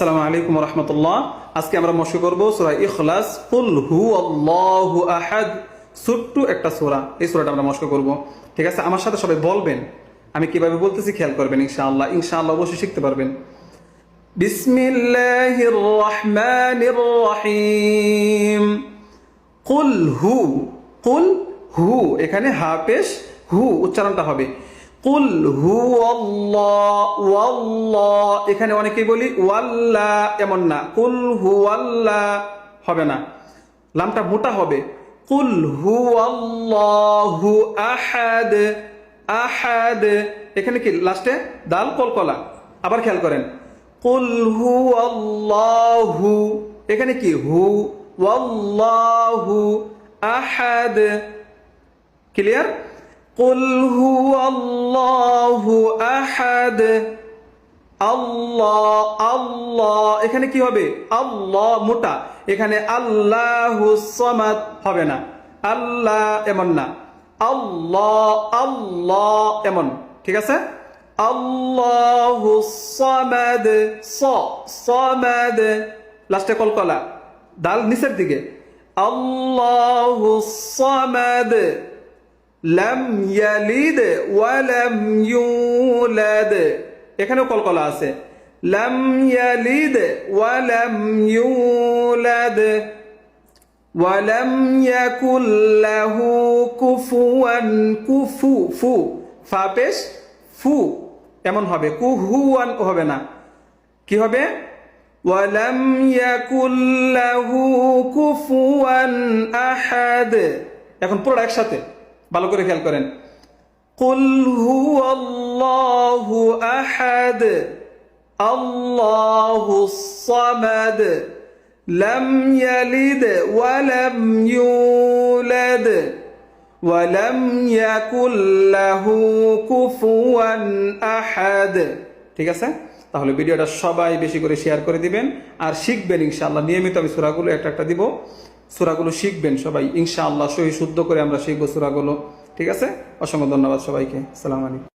আসসালামু আলাইকুম ওয়া রাহমাতুল্লাহ। আজকে আমরা মশক করব সূরা ইখলাস, কুল হুয়াল্লাহু আহাদ, ছোট্ট একটা সূরা। এই সূরাটা আমরা মশক করব, ঠিক আছে? আমার সাথে সবাই বলবেন, আমি কিভাবে বলতেছি খেয়াল করবেন। ইনশাআল্লাহ ইনশাআল্লাহ অবশ্যই শিখতে পারবেন। বিসমিল্লাহির রহমানির রহিম। কুল হু, এখানে হা পেশ হু উচ্চারণটা হবে কুল হু আল্লাহ। এখানে অনেকেই বলি ওয়াল্লা, এমন না, কুল হু আল্লাহ হবে না, লামটা মোটা হবে। কুল হু আল্লাহু আহাদ, আহাদ এখানে কি লাস্টে দাল কলকলা। আবার খেয়াল করেন, কুল হু আল্লাহু, এখানে কি হু ওয়াল্লাহু আহাদ। ক্লিয়ার? কুল হু আল্লাহু আহাদ। আল্লাহ আল্লাহ, এখানে কি হবে? আল্লাহ মোটা, এখানে আল্লাহু সামাদ হবে না, আল্লাহ এমন না, আল্লাহ আল্লাহ এমন, ঠিক আছে? আল্লাহু সামাদ, সামাদ লাস্টে কলকলা, দাল নিচের দিকে। আল্লাহু সামাদ, লাম ইয়ালিদ ওয়া লাম ইউলাদ, এখানেও কলকলা আছে, লাম ইয়ালিদ ওয়া লাম ইউলাদ ওয়া লাম ইয়াকুল লাহু কুফুয়ান, কুফু ফু ফা পেশ ফু এমন হবে, কুহুয়ান হবে না, কি হবে? ওয়া লাম ইয়াকুল লাহু কুফুয়ান আহাদ। এখন পুরো একসাথে ভালো করে খেয়াল করেন। কুল হুয়াল্লাহু আহাদ, আল্লাহুস সামাদ, লাম ইয়ালিদ ওয়া লাম ইউলাদ ওয়া লাম ইয়াকুল লাহু কুফুয়ান আহাদ। ঠিক আছে? তাহলে ভিডিওটা সবাই বেশি করে শেয়ার করে দিবেন আর শিখবেন ইনশাআল্লাহ। নিয়মিত আমি সূরাগুলো একটা একটা দিব, সূরাগুলো শিখবেন সবাই ইনশাআল্লাহ। সহি শুদ্ধ করে আমরা শিখবো সূরাগুলো, ঠিক আছে? অসংখ্য ধন্যবাদ সবাইকে। আসসালামু আলাইকুম।